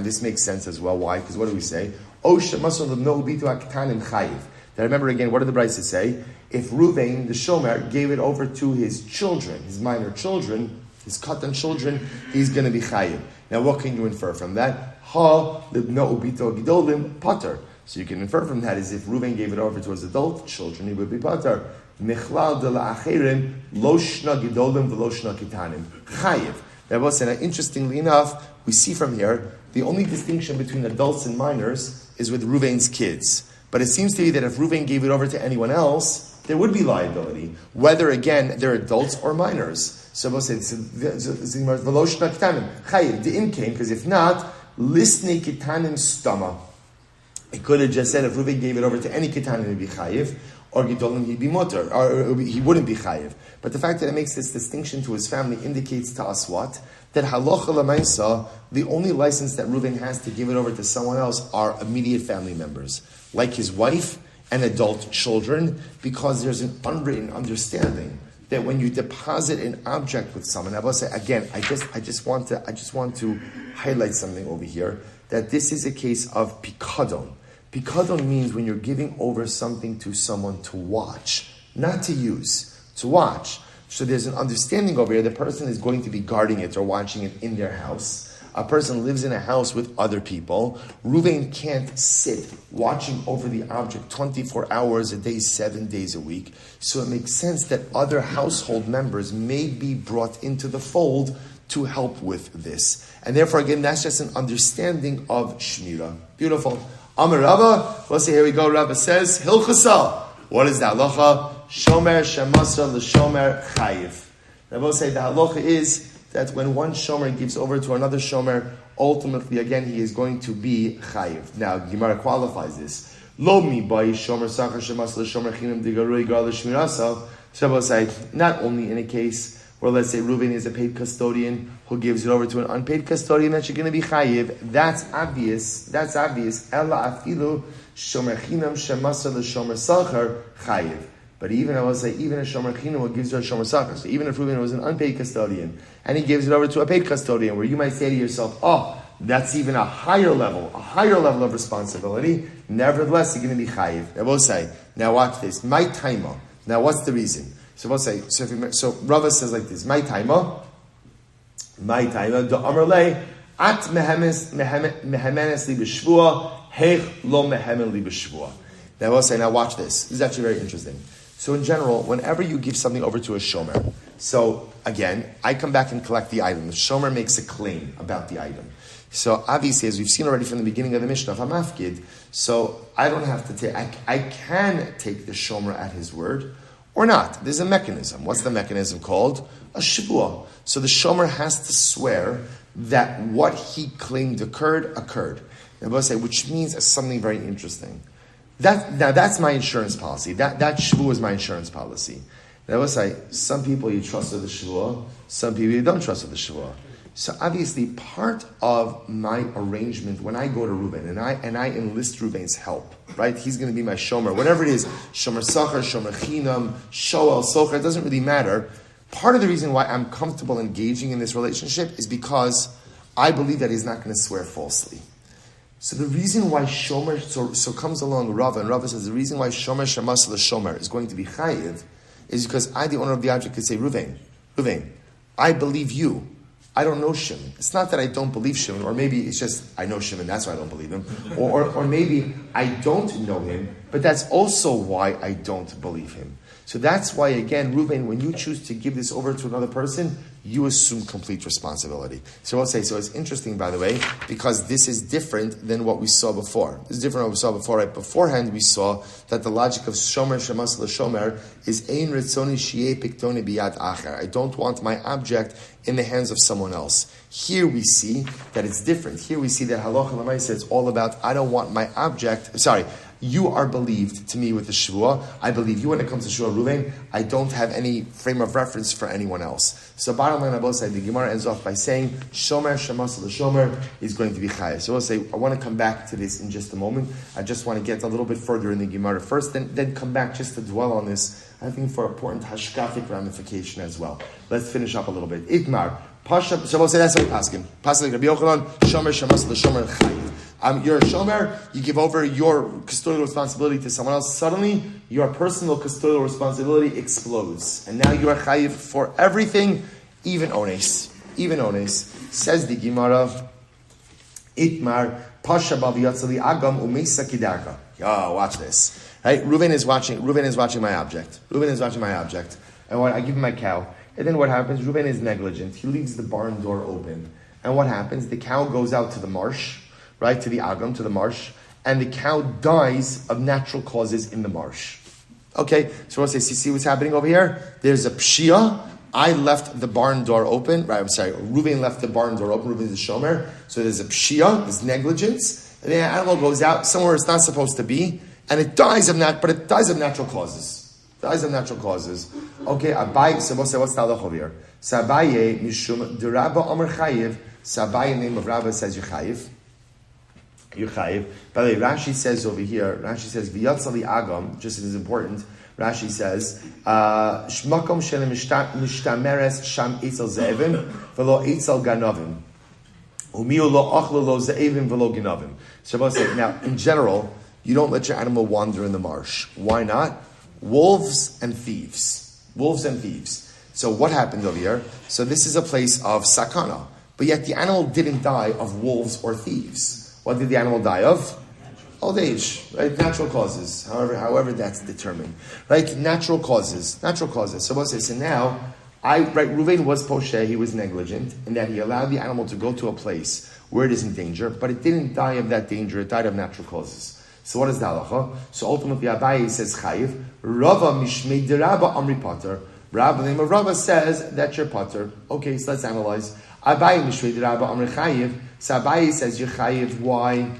this makes sense as well. Why? Because what do we say? Now remember again, what did the Brisa say? If Reuven, the Shomer, gave it over to his children, his minor children, his katan children, he's going to be chayiv. Now what can you infer from that? Ha libno ubito gidolim pater. So you can infer from that is if Reuven gave it over to his adult children, he would be pater. Michlal de la'acherim lo shna gidolim v'lo shna kitanim. Chayiv. Now interestingly enough, we see from here, the only distinction between adults and minors is with Reuven's kids. But it seems to be that if Reuven gave it over to anyone else, there would be liability, whether again they're adults or minors. So we'll say veloshna kitanim chayiv. The im came because if not, lisnei kitanim stama. It could have just said if Reuven gave it over to any kitanim, he'd be chayiv, or gidolim he'd be mutter, or he wouldn't be chayiv. But the fact that it makes this distinction to his family indicates to us what? That halacha l'maisa, the only license that Reuven has to give it over to someone else are immediate family members, like his wife and adult children, because there's an unwritten understanding that when you deposit an object with someone, I will say again, I just want to highlight something over here, that this is a case of pikadon. Pikadon means when you're giving over something to someone to watch, not to use, to watch. So there's an understanding over here, the person is going to be guarding it or watching it in their house. A person lives in a house with other people. Reuven can't sit watching over the object 24 hours a day, 7 days a week. So it makes sense that other household members may be brought into the fold to help with this. And therefore, again, that's just an understanding of Shmira. Beautiful. Amar Rava, let's see, here we go. Rava says, Hilchasa. What is the halacha? Shomer shemasa l'shomer chayiv. I will say the halacha is that when one shomer gives over to another shomer, ultimately, again, he is going to be chayiv. Now, Gemara qualifies this. Lo mi bai shomer sachar shemasa l'shomer chinam digarui gar l'shmirasa. So I will say, not only in a case where, let's say, Reuven is a paid custodian who gives it over to an unpaid custodian that you're going to be chayiv. That's obvious. Ella afilu shomer chinam shemasa l'shomer sachar chayiv. But even, I will say, even a shomer chinam who gives you a shomer sachar. So even if Reuven was an unpaid custodian and he gives it over to a paid custodian, where you might say to yourself, oh, that's even a higher level of responsibility. Nevertheless, you're going to be chayiv. I will say, now watch this. My taima. Now what's the reason? So we'll say, so Rava says like this, my taima, do amarle, at mehemes li b'shvua, heich lo mehemen li b'shvua. Now we'll say, now watch this. This is actually very interesting. So in general, whenever you give something over to a shomer, so again, I come back and collect the item. The shomer makes a claim about the item. So obviously, as we've seen already from the beginning of the Mishnah, if I'm afkid, so I don't have to take, I can take the shomer at his word, or not. There's a mechanism. What's the mechanism called? A shvuah. So the shomer has to swear that what he claimed occurred. And we'll say, which means something very interesting. That's my insurance policy. That shvuah is my insurance policy. Now I will say, some people you trust with the shvuah, some people you don't trust with the shvuah. So obviously, part of my arrangement when I go to Reuven and I enlist Reuven's help, right? He's going to be my shomer, whatever it is, shomer sachar, shomer chinam, Yoel Sara, it doesn't really matter. Part of the reason why I'm comfortable engaging in this relationship is because I believe that he's not going to swear falsely. So the reason why shomer, so comes along Rava, and Rava says the reason why shomer shemas l'shomer is going to be chayiv is because I, the owner of the object, could say, Reuven, I believe you. I don't know Shimon. It's not that I don't believe Shimon, or maybe it's just I know Shimon, that's why I don't believe him. Or maybe I don't know him, but that's also why I don't believe him. So that's why, again, Reuven, when you choose to give this over to another person, you assume complete responsibility. So I'll say, so it's interesting, by the way, because this is different than what we saw before. This is different than what we saw before. Right? Beforehand, we saw that the logic of shomer shemas l'shomer is ein ritzoni shi'eh piktoni biyad acher. I don't want my object in the hands of someone else. Here we see that it's different. Here we see that halacha l'maisa, it's all about, I don't want my object, you are believed to me with the shvuah. I believe you when it comes to shvuah Reuven. I don't have any frame of reference for anyone else. So bottom line, Abba said, the Gemara ends off by saying, Shomer Shemas l'Shomer is going to be chayav. So we'll say, I want to come back to this in just a moment. I just want to get a little bit further in the Gemara first, then come back just to dwell on this, I think for important hashkafic ramification as well. Let's finish up a little bit. Itmar, Pasha, so we'll say that's what we ask him. Pasha Rabbi Yochanan, Shomer Shemas l'Shomer chayav. You're a shomer, you give over your custodial responsibility to someone else, suddenly your personal custodial responsibility explodes. And now you are chayiv for everything, even ones. Even ones. Says the Gemara, Itmar, Pasha Baviyatzali Agam Umesa Kidarka. Oh, watch this. Right? Reuven is watching my object. And I give him my cow. And then what happens? Reuven is negligent. He leaves the barn door open. And what happens? The cow goes out to the marsh. Right, to the agam, to the marsh, and the cow dies of natural causes in the marsh. Okay, so we'll say, see what's happening over here? There's a pshia. I left the barn door open. Right, I'm sorry, Reuven left the barn door open. Reuven is a shomer. So there's a pshia, there's negligence, and the animal goes out somewhere it's not supposed to be, and it dies of natural causes. Okay, Abai, so we'll say, what's the halacha over here? Sabaye, mishum, derabba amar chayiv. Sabaye, name of Rabbi says you chayiv. You're chayiv. By the way, Rashi says over here, V'yatzali agam, just as important, Rashi says, Shmakom shelim mishtameres sham eitzel ze'evim, v'lo eitzel ganovim. Umiu lo ochlo lo ze'evim v'lo ganovim. So now, in general, you don't let your animal wander in the marsh. Why not? Wolves and thieves. So what happened over here? So this is a place of sakana, but yet the animal didn't die of wolves or thieves. What did the animal die of? Old age, right? Natural causes, however that's determined, right? Natural causes. So we'll say, so now, Reuven was poshe, he was negligent, in that he allowed the animal to go to a place where it is in danger, but it didn't die of that danger, it died of natural causes. So what is the halacha? So ultimately, Abaye says chayiv, Rava mishmei derabba amri pater. Rabbi, the name of Rava says that you're pater. Okay, so let's analyze. Abaye mishmei derabba amri chayiv. So Abaye says you're chayiv. Why?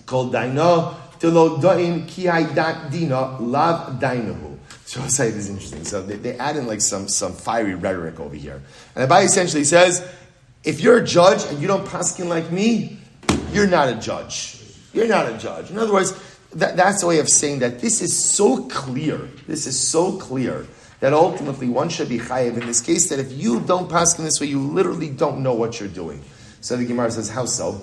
Called daino tilo doin ki haydat dina lav dainahu. So I'll say this is interesting. So they add in like some fiery rhetoric over here. And Abaye essentially says, if you're a judge and you don't paskin like me, you're not a judge. In other words, that's a way of saying that this is so clear that ultimately one should be chayiv in this case, that if you don't pass in this way, you literally don't know what you're doing. So the Gemara says, how so?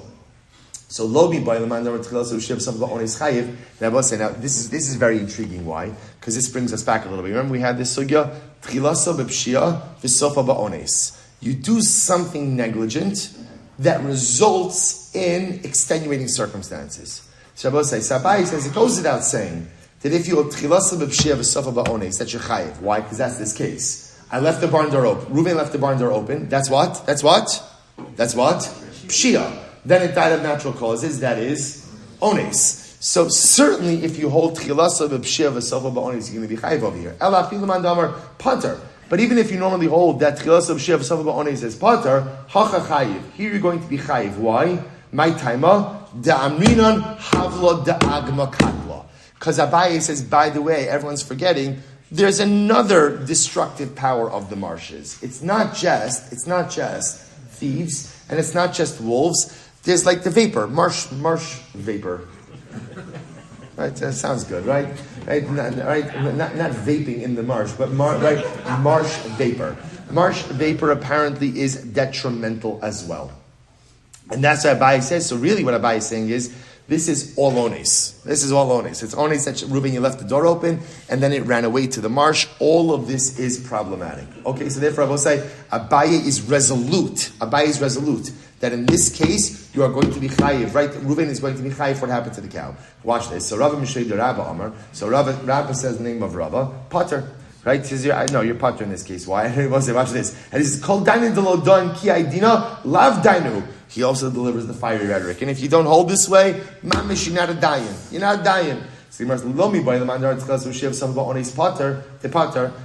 So lobi by the man that chayiv. Now this is very intriguing. Why? Because this brings us back a little bit. Remember we had this sugya tchilasa b'pshia v'sofa ba'ones. You do something negligent that results in extenuating circumstances. So Abaye says, it goes without saying that if you have tchilasa b'pshia v'sofa ba'ones, that's your chayiv. Why? Because that's this case. I left the barn door open. Reuven left the barn door open. That's what? Pshia. Then it died of natural causes. That is ones. So certainly, if you hold tchilasa b'pshia v'sofa ba'ones, you're going to be chayiv over here. Ela afilu man damar pater. But even if you normally hold that tchilasa b'pshia v'sofa ba'ones as pater, hacha chayiv. Here you're going to be chayiv. Why? My taima da'amrinan havla da'agma katla. Because Abaye says, by the way, everyone's forgetting, there's another destructive power of the marshes. It's not just thieves, and it's not just wolves. There's like the vapor, marsh vapor. Right, that sounds good, right? Not vaping in the marsh, but marsh vapor. Marsh vapor apparently is detrimental as well. And that's what Abaye says. So really what Abaye is saying is, this is all ones. It's ones that Reuven, you left the door open, and then it ran away to the marsh. All of this is problematic. Okay, so therefore I will say, Abaye is resolute that in this case, you are going to be chayiv, right? Reuven is going to be chayiv for what happened to the cow. Watch this. So Rava Mishnei de Rabba Amar. So Rabba says the name of Rava, Pater. Right? He says, you're Pater in this case. Why? Watch this. And he says, Kol dainin de lo don ki aidina lav dainu. He also delivers the fiery rhetoric. And if you don't hold this way, mamish, you're not a dayan.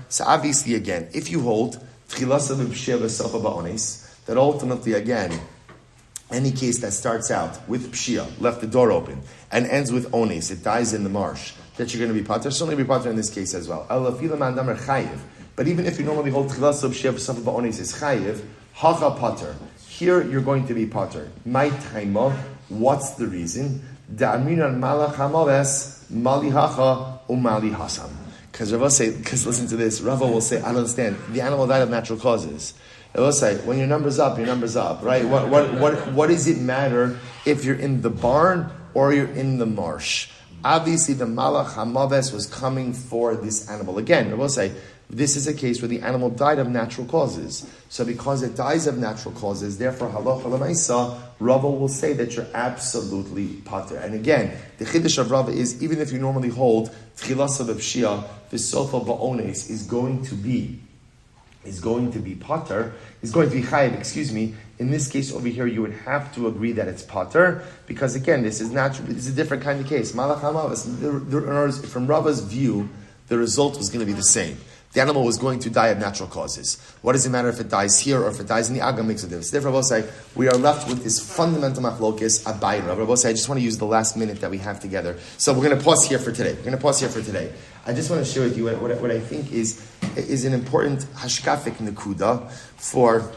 So obviously again, if you hold that ultimately again, any case that starts out with pshia, left the door open, and ends with ones, it dies in the marsh, that you're going to be pater, certainly be pater in this case as well. But even if you normally hold tchilas of pshia v'safel ba'ones is chayiv, hacha pater. Here you're going to be pater. My taima, what's the reason? Da'aminan malach hamaves mali hacha umali hasam. Because listen to this, Rava will say, I don't understand, the animal died of natural causes. It will say, when your number's up, right? What does it matter if you're in the barn or you're in the marsh? Obviously, the malach hamaves was coming for this animal. Again, I will say, this is a case where the animal died of natural causes. So because it dies of natural causes, therefore, halacha l'maisa, Rava will say that you're absolutely pater. And again, the chiddush of Rava is, even if you normally hold tchilas of pshia, the sofa ba'ones is going to be pater, is going to be chayiv, In this case over here, you would have to agree that it's pater, because again, this is a different kind of case. Malach hamaves, from Rava's view, the result was going to be the same. The animal was going to die of natural causes. What does it matter if it dies here or if it dies in the Aga? Makes a difference. Therefore, Rabbi say we are left with this fundamental machlokes abayim. Rabbi say I just want to use the last minute that we have together. So we're going to pause here for today. I just want to share with you what I think is an important hashkafik nekuda for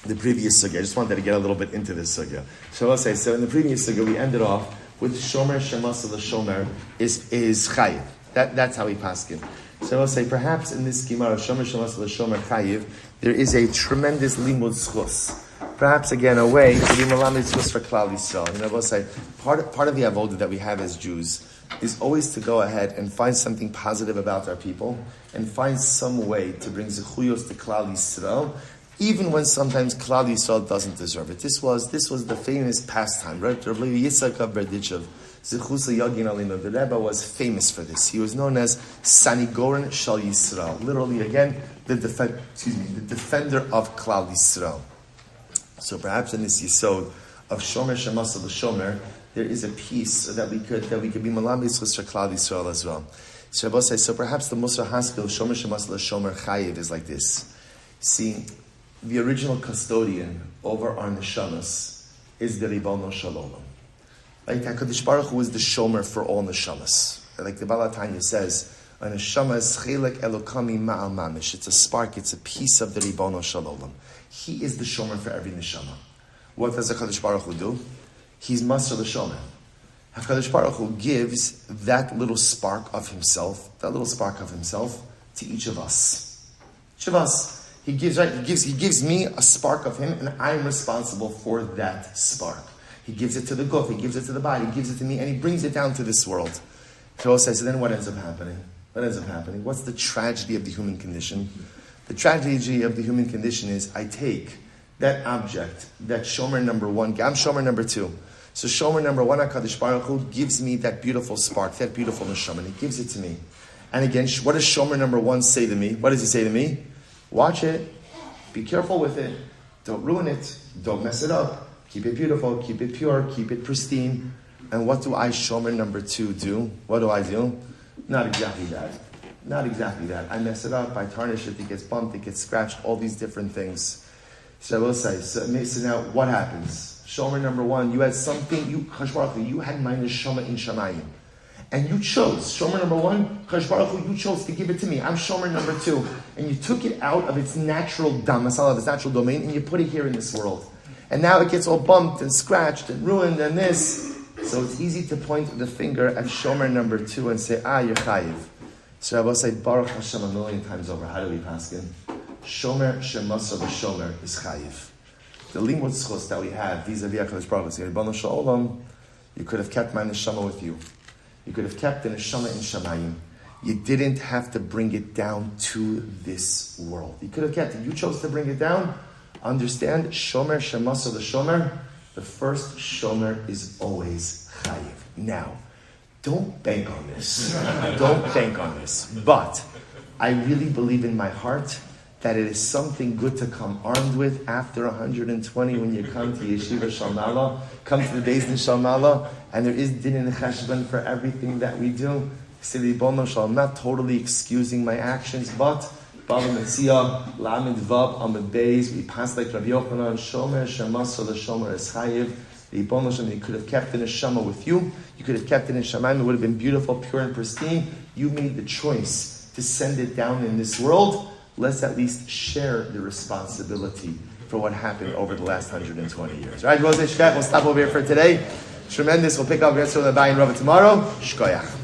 the previous sugya. I just wanted to get a little bit into this sugya. So in the previous sugya we ended off with shomer shemas l'shomer is chayiv. That's how we paskin. So I'll say, perhaps in this Gemara, Shomer Shemas L'Shomer Chayiv, there is a tremendous limud zechus. Perhaps again a way to be malamed zechus for Klal Yisrael. I'll say, part of the avodah that we have as Jews is always to go ahead and find something positive about our people and find some way to bring zechuyos to Klal Yisrael, even when sometimes Klal Yisrael doesn't deserve it. This was the famous pastime, right? Rabbi Yitzchak of Berdichev. Zechus Yagin Alina. The Rebbe was famous for this. He was known as Sanigoran Shal Yisrael. Literally, again, the defender of Klal Yisrael. So perhaps in this Yisod of Shomer Shemas L'Shomer, there is a piece so that we could be Malam Yischus for Klal Yisrael as well. So Rabbi says, so perhaps the Musar Haskell of Shomer Shemas L'Shomer Chayiv is like this. See, the original custodian over our neshamas is the Ribono Shalom. Like HaKadosh Baruch Hu is the shomer for all neshamas. Like the Baal HaTanya says, a neshama is chelek elokami ma'al mamish. It's a spark, it's a piece of the Ribono Shalom. He is the shomer for every neshama. What does HaKadosh Baruch Hu do? He's master the shomer. HaKadosh Baruch Hu gives that little spark of himself to each of us. Each of us. He gives me a spark of him, and I'm responsible for that spark. He gives it to the guf, he gives it to the body, he gives it to me, and he brings it down to this world. So then what ends up happening? What's the tragedy of the human condition? The tragedy of the human condition is I take that object, that shomer number one, I'm shomer number two. So shomer number one, HaKadosh Baruch Hu gives me that beautiful spark, that beautiful neshama, and he gives it to me. And again, what does shomer number one say to me? What does he say to me? Watch it, be careful with it, don't ruin it, don't mess it up. Keep it beautiful, keep it pure, keep it pristine. And what do I, shomer number two, do? What do I do? Not exactly that. I mess it up, I tarnish it, it gets bumped, it gets scratched, all these different things. So I will say, so now what happens? Shomer number one, you had something, you had my neshama in shamayim. And you chose, shomer number one, Chash Baruch Hu, you chose to give it to me. I'm shomer number two. And you took it out of its natural damasal, of its natural domain, and you put it here in this world. And now it gets all bumped and scratched and ruined and this. So it's easy to point the finger at shomer number two and say, you're chayiv. So I will say, Baruch Hashem a million times over. How do we paskin? Shomer shemasa b'shomer is chayiv. The limud zechus that we have vis-a-vis HaKadosh Baruch Hu, Ribono Shalom, you could have kept my neshama with you. You could have kept the neshama in shamayim. You didn't have to bring it down to this world. You could have kept it. You chose to bring it down. Understand, shomer shemasa the shomer, the first shomer is always chayiv. Now, don't bank on this. But I really believe in my heart that it is something good to come armed with after 120 when you come to Yeshiva Shalmala, come to the Beis Din Shalmala, and there is din and cheshbon for everything that we do. I'm not totally excusing my actions, but Bava Metzia, Lamed Vav, Amid Beis. We passed like Rabbi Yochanan, Shomer, Shemasa, the Shomer is Chayiv. The Ibon Hashem, you could have kept the neshama with you. You could have kept it in Shamayim. It would have been beautiful, pure, and pristine. You made the choice to send it down in this world. Let's at least share the responsibility for what happened over the last 120 years. All right, we'll stop over here for today. Tremendous. We'll pick up Metzia and Rabbi and Reuven tomorrow. Shkoyach.